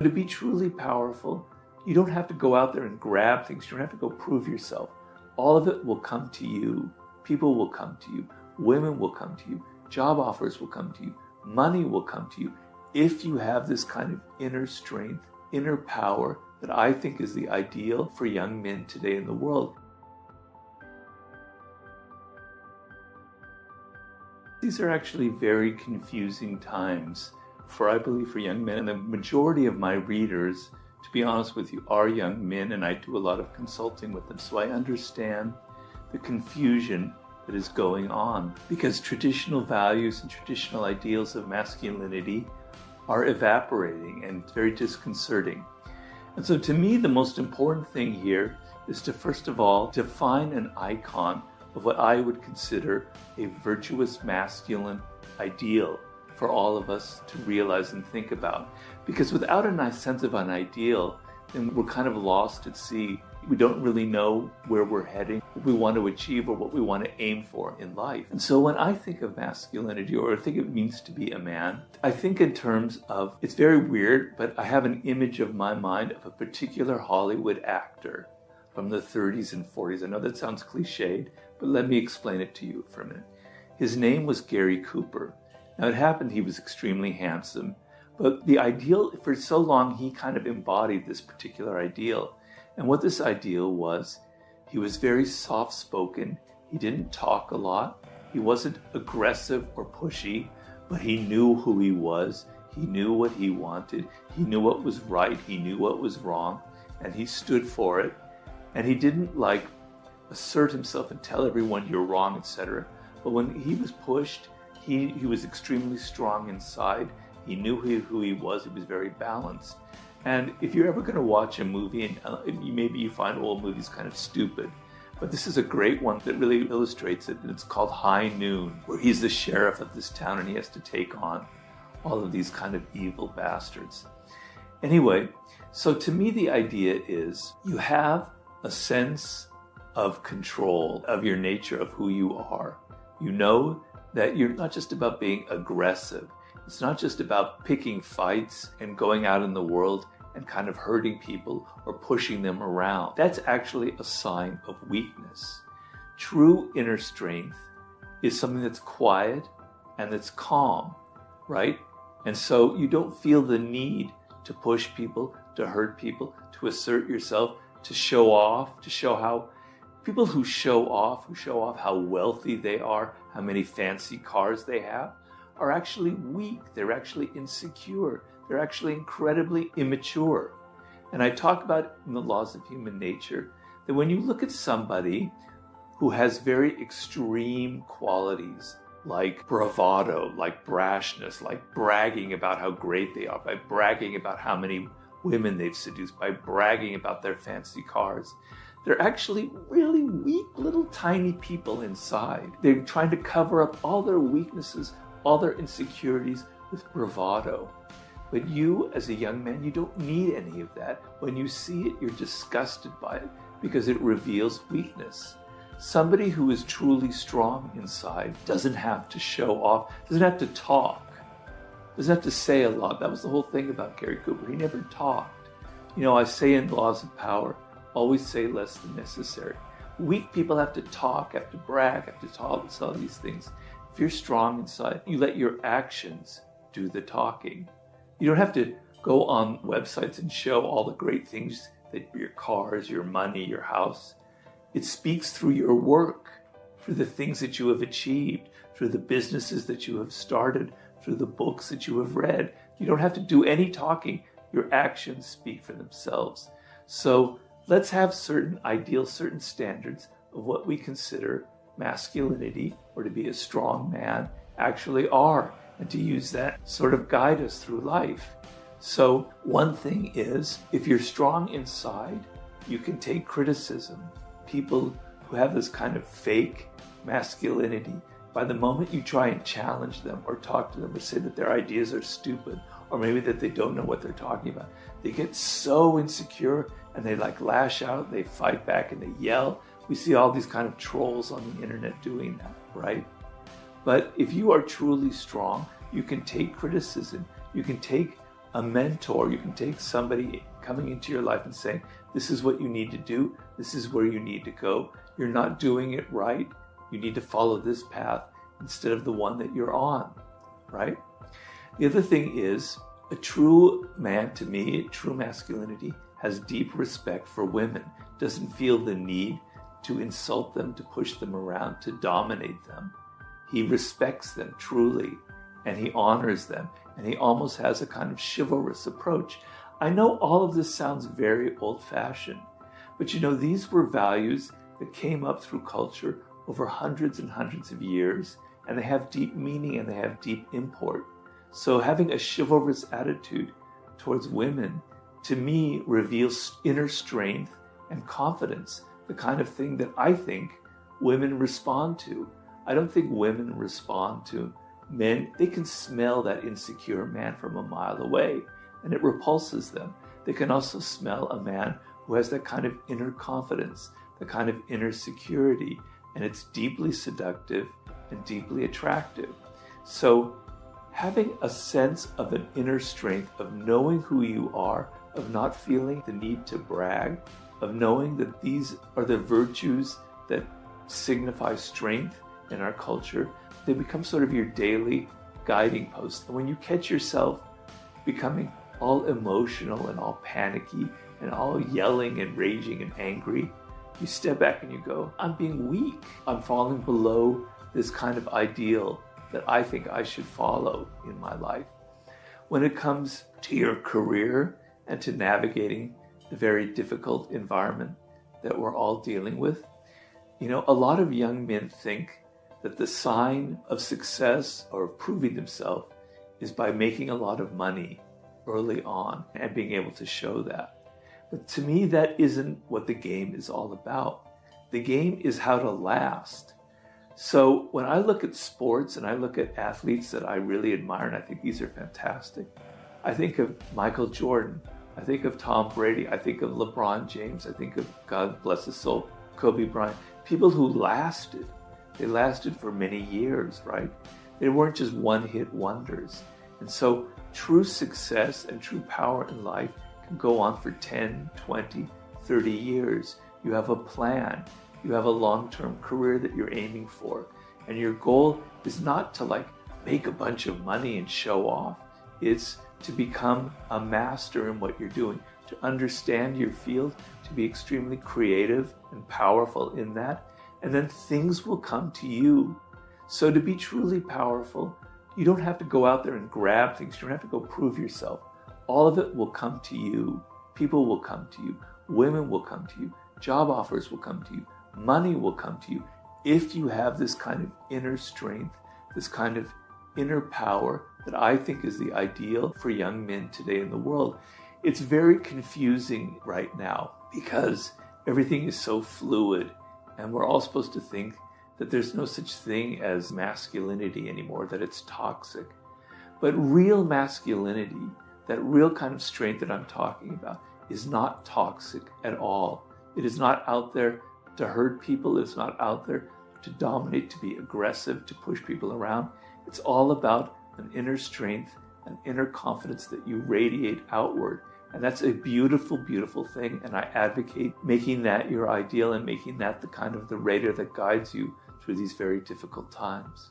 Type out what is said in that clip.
To be truly powerful, you don't have to go out there and grab things. You don't have to go prove yourself. All of it will come to you. People will come to you. Women will come to you. Job offers will come to you. Money will come to you. If you have this kind of inner strength, inner power that I think is the ideal for young men today in the world. These are actually very confusing times I believe, for young men. And the majority of my readers, to be honest with you, are young men, and I do a lot of consulting with them. So I understand the confusion that is going on, because traditional values and traditional ideals of masculinity are evaporating, and it's very disconcerting. And so to me, the most important thing here is to, first of all, define an icon of what I would consider a virtuous masculine ideal for all of us to realize and think about. Because without a nice sense of an ideal, then we're kind of lost at sea. We don't really know where we're heading, what we want to achieve, or what we want to aim for in life. And so when I think of masculinity, or I think it means to be a man, I think in terms of, it's very weird, but I have an image of my mind of a particular Hollywood actor from the 30s and 40s. I know that sounds cliched, but let me explain it to you for a minute. His name was Gary Cooper. Now it happened he was extremely handsome, but the ideal, for so long, he kind of embodied this particular ideal. And what this ideal was, he was very soft-spoken. He didn't talk a lot. He wasn't aggressive or pushy, but he knew who he was. He knew what he wanted. He knew what was right. He knew what was wrong, and he stood for it. And he didn't assert himself and tell everyone you're wrong, etc. But when he was pushed, he was extremely strong inside. He knew who he was. He was very balanced. And if you're ever going to watch a movie, and maybe you find old movies kind of stupid, but this is a great one that really illustrates it. And it's called High Noon, where he's the sheriff of this town and he has to take on all of these kind of evil bastards. Anyway, so to me the idea is you have a sense of control of your nature, of who you are. You know that you're not just about being aggressive. It's not just about picking fights and going out in the world and kind of hurting people or pushing them around. That's actually a sign of weakness. True inner strength is something that's quiet and that's calm, right? And so you don't feel the need to push people, to hurt people, to assert yourself, to show off, to show how people who show off how wealthy they are, how many fancy cars they have, are actually weak. They're actually insecure. They're actually incredibly immature. And I talk about in the laws of human nature that when you look at somebody who has very extreme qualities, like bravado, like brashness, like bragging about how great they are, by bragging about how many women they've seduced, by bragging about their fancy cars, they're actually really weak little tiny people inside. They're trying to cover up all their weaknesses, all their insecurities with bravado. But you, as a young man, you don't need any of that. When you see it, you're disgusted by it because it reveals weakness. Somebody who is truly strong inside doesn't have to show off, doesn't have to talk, doesn't have to say a lot. That was the whole thing about Gary Cooper. He never talked. You know, I say in Laws of Power, always say less than necessary. Weak people have to talk, have to brag, have to talk, all these things. If you're strong inside, you let your actions do the talking. You don't have to go on websites and show all the great things, that your cars, your money, your house. It speaks through your work, through the things that you have achieved, through the businesses that you have started, through the books that you have read. You don't have to do any talking. Your actions speak for themselves. So let's have certain ideals, certain standards of what we consider masculinity, or to be a strong man, actually are, and to use that sort of guide us through life. So one thing is, if you're strong inside, you can take criticism. People who have this kind of fake masculinity, by the moment you try and challenge them or talk to them or say that their ideas are stupid, or maybe that they don't know what they're talking about, they get so insecure and they lash out, they fight back and they yell. We see all these kind of trolls on the internet doing that, right? But if you are truly strong, you can take criticism. You can take a mentor. You can take somebody coming into your life and saying, this is what you need to do. This is where you need to go. You're not doing it right. You need to follow this path instead of the one that you're on, right? The other thing is, a true man, to me, true masculinity, has deep respect for women, doesn't feel the need to insult them, to push them around, to dominate them. He respects them truly, and he honors them, and he almost has a kind of chivalrous approach. I know all of this sounds very old-fashioned, but these were values that came up through culture over hundreds and hundreds of years, and they have deep meaning and they have deep import. So having a chivalrous attitude towards women, to me, reveals inner strength and confidence, the kind of thing that I think women respond to. I don't think women respond to men. They can smell that insecure man from a mile away, and it repulses them. They can also smell a man who has that kind of inner confidence, the kind of inner security, and it's deeply seductive and deeply attractive. So having a sense of an inner strength, of knowing who you are, of not feeling the need to brag, of knowing that these are the virtues that signify strength in our culture, they become sort of your daily guiding post. And when you catch yourself becoming all emotional and all panicky and all yelling and raging and angry, you step back and you go, I'm being weak. I'm falling below this kind of ideal that I think I should follow in my life. When it comes to your career and to navigating the very difficult environment that we're all dealing with, a lot of young men think that the sign of success or of proving themselves is by making a lot of money early on and being able to show that. But to me, that isn't what the game is all about. The game is how to last. So when I look at sports and I look at athletes that I really admire, and I think these are fantastic, I think of Michael Jordan, I think of Tom Brady, I think of LeBron James, I think of, God bless his soul, Kobe Bryant, people who lasted. They lasted for many years, right? They weren't just one-hit wonders. And so true success and true power in life can go on for 10, 20, 30 years. You have a plan. You have a long-term career that you're aiming for. And your goal is not to make a bunch of money and show off. It's to become a master in what you're doing, to understand your field, to be extremely creative and powerful in that. And then things will come to you. So to be truly powerful, you don't have to go out there and grab things. You don't have to go prove yourself. All of it will come to you. People will come to you. Women will come to you. Job offers will come to you. Money will come to you if you have this kind of inner strength, this kind of inner power that I think is the ideal for young men today in the world. It's very confusing right now because everything is so fluid, and we're all supposed to think that there's no such thing as masculinity anymore, that it's toxic. But real masculinity, that real kind of strength that I'm talking about, is not toxic at all. It is not out there to hurt people. It's not out there to dominate, to be aggressive, to push people around. It's all about an inner strength, an inner confidence that you radiate outward. And that's a beautiful, beautiful thing. And I advocate making that your ideal and making that the kind of the radar that guides you through these very difficult times.